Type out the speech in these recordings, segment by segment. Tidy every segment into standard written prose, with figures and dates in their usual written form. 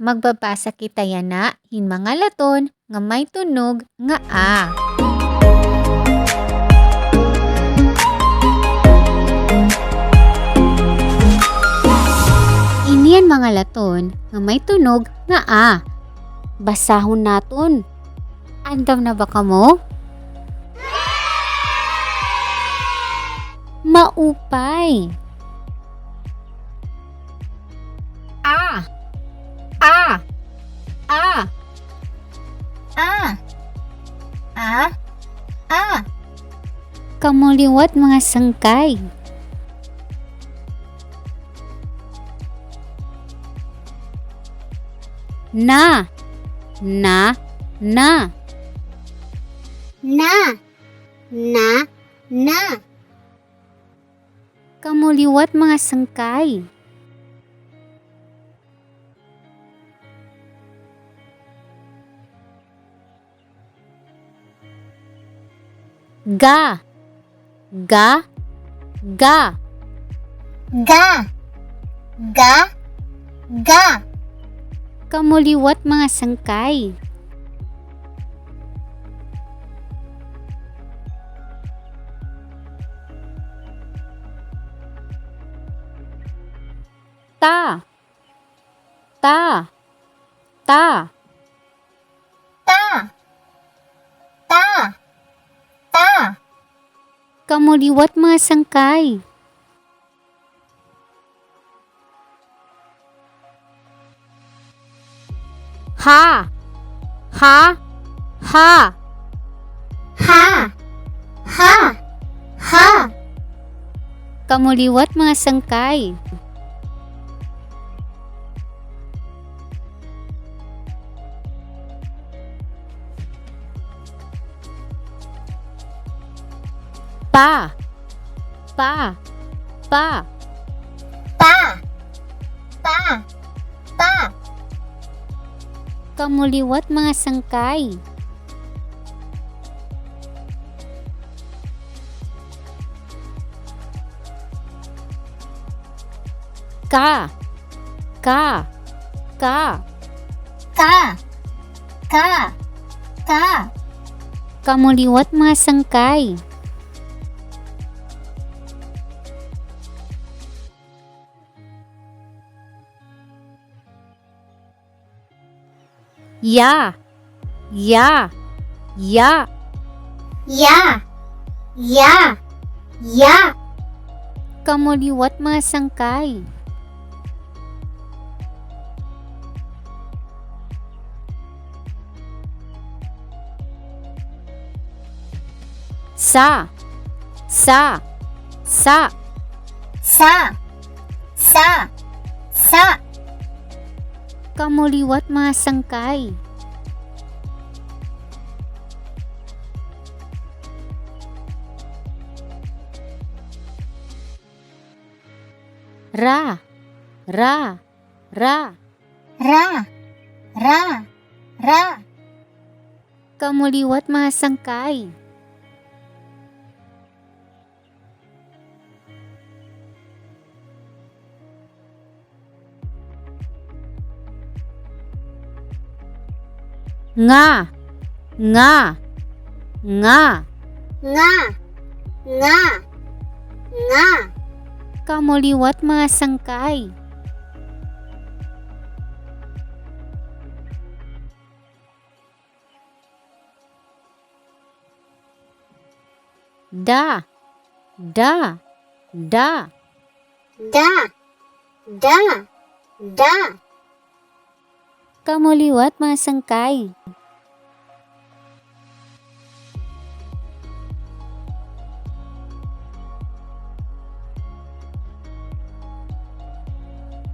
Magbabasa kita yana hin mga laton nga may tunog nga a. Inian mga laton nga may tunog nga a. Basahon naton. Andam na ba kamo? Maupay. A. A. A. A. A. A. Kamuliwat mga sangkay. Na. Na. Na. Na. Na. Na. Kamuliwat mga sangkay. Ga. Ga. Ga. Ga. Ga. Ga. Kamuliwat mga sangkay. Ta. Ta. Ta. Ta. Ta. Ta. Kamuliwat mga sangkay. Ha. Ha. Ha. Ha. Ha. Ha. Kamuliwat mga sangkay. Pa. Pa. Pa. Pa. Pa. Pa. Kamuliwat mga sangkay. Ka. Ka. Ka. Ka. Ka. Ka. Kamuliwat mga sangkay. Ya. Ya. Ya. Ya. Ya. Ya. Kamuliwat mga sangkay. Sa. Sa. Sa. Sa. Sa. Sa. Kamuliwat mga sangkay. Ra. Ra. Ra. Ra. Ra. Ra. Kamuliwat mga sangkay. Nga. Nga. Nga. Nga. Nga. Nga. Kamuliwat mga sangkay. Da. Da. Da. Da. Da. Da. Kamuliwat mga sangkay.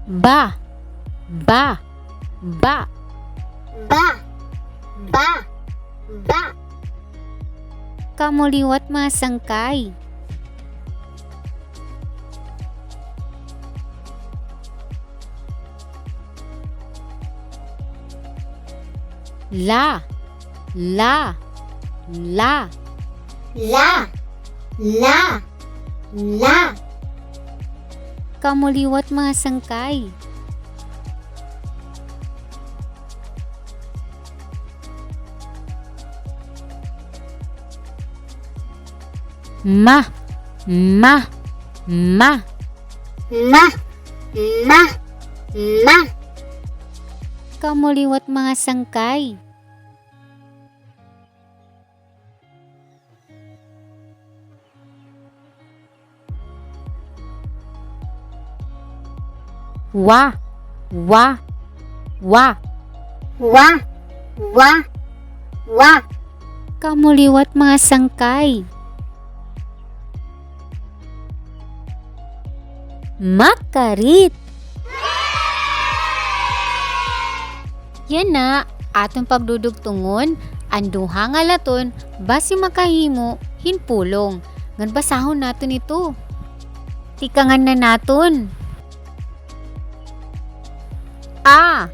Ba. Ba. Ba. Ba. Ba. Ba. Kamuliwat mga sangkay. La. La. La. La. La. La. Kamuliwat mga sangkay. Ma, ma, ma. Ma, ma, ma. Kamuliwat mga sangkay. Wa, wa, wa. Wa, wa, wa. Kamuliwat mga sangkay. Makarit. Yan na, atong pagdudugtungon, ang duha nga laton, basi makahimo, hinpulong. Ngan basahon naton ito. Tikangan na naton. A.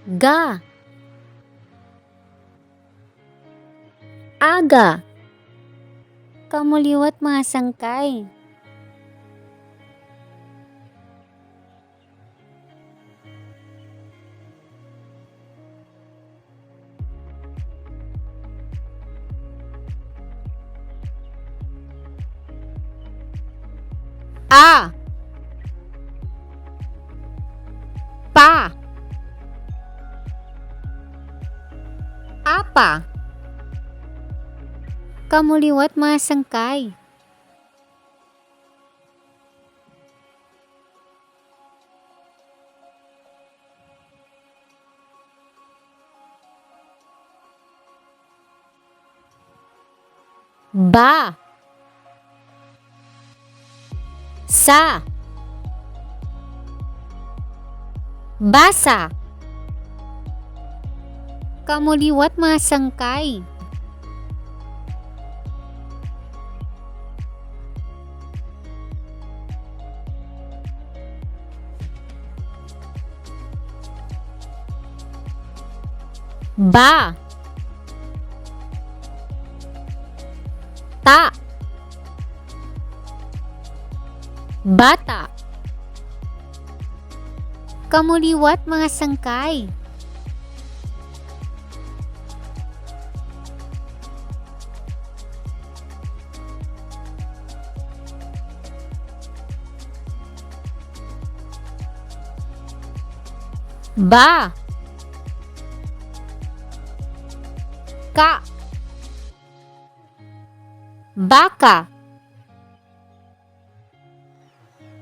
Ga. Aga. Kamuliwat mga sangkay. A. Pa. Apa. Kamuliwat mga sangkay. Ba. Sa. Basa. Kamuliwat mga sangkay. Ba. Ta. Bata. Kamuliwat mga sangkay. Ba. Ka. Baka.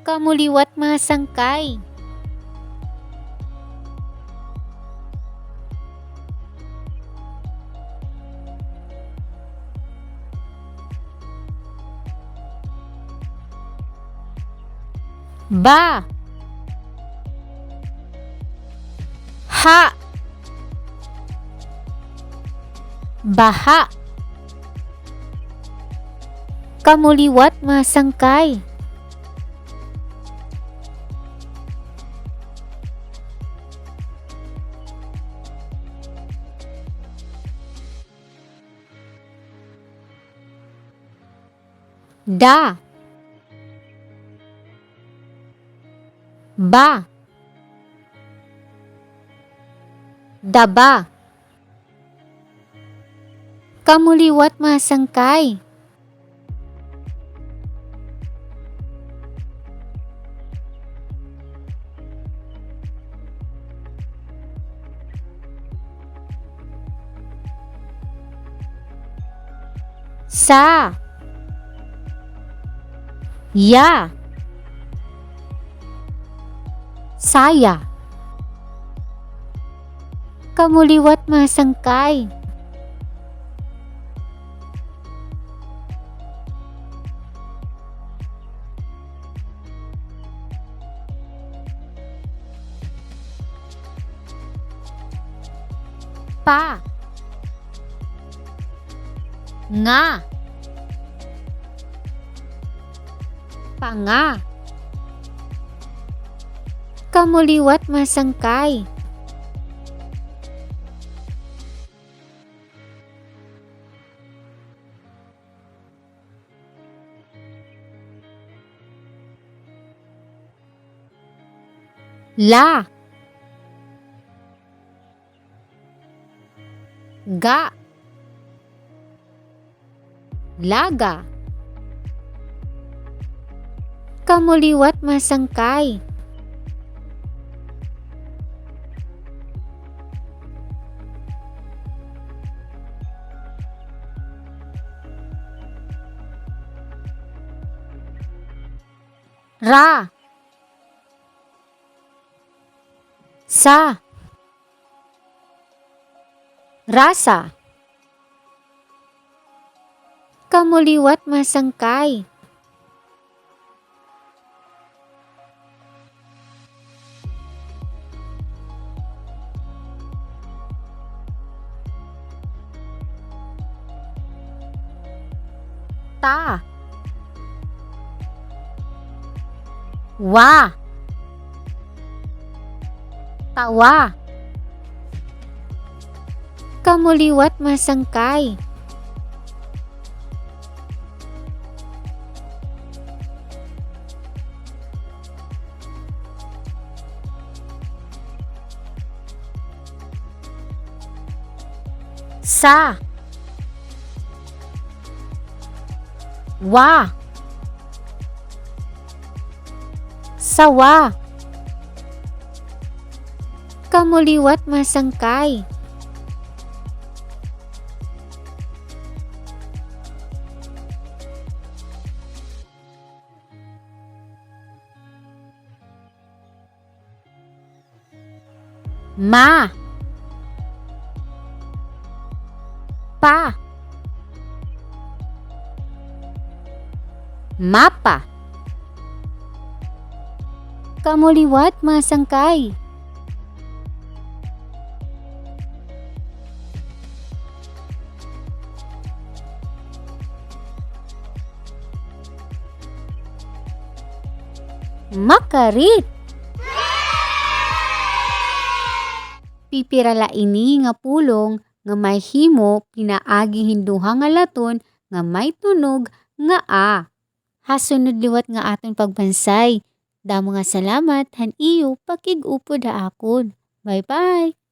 Kamuliwat mga sangkay. Ba. Ha. Baha. Kamuliwat mga sangkay. Da. Ba. Daba. Kamuliwat mga sangkay. Sa. Ya. Saya. Kamuliwat mga sangkay. Pa. Nga. Panga. Kamuliwat mga sangkay. La. Ga. laga. Kamuliwat masangkay. Ra. Sa. Rasa. Kamuliwat masangkay. Ta. Wa. Tawa. Kamuliwat masangkay. Sa. Wa. Sawa. Kamuliwat masangkay. Ma. Pa. Mapa. Kamuliwat masangkay. Makarit. Pipirala ini nga pulong nga may himo pinaagi hinduha nga laton nga may tunog nga a. Hasunod liwat nga aton pagbansay. Damo nga salamat han iyo pakig-upod akon. Bye-bye.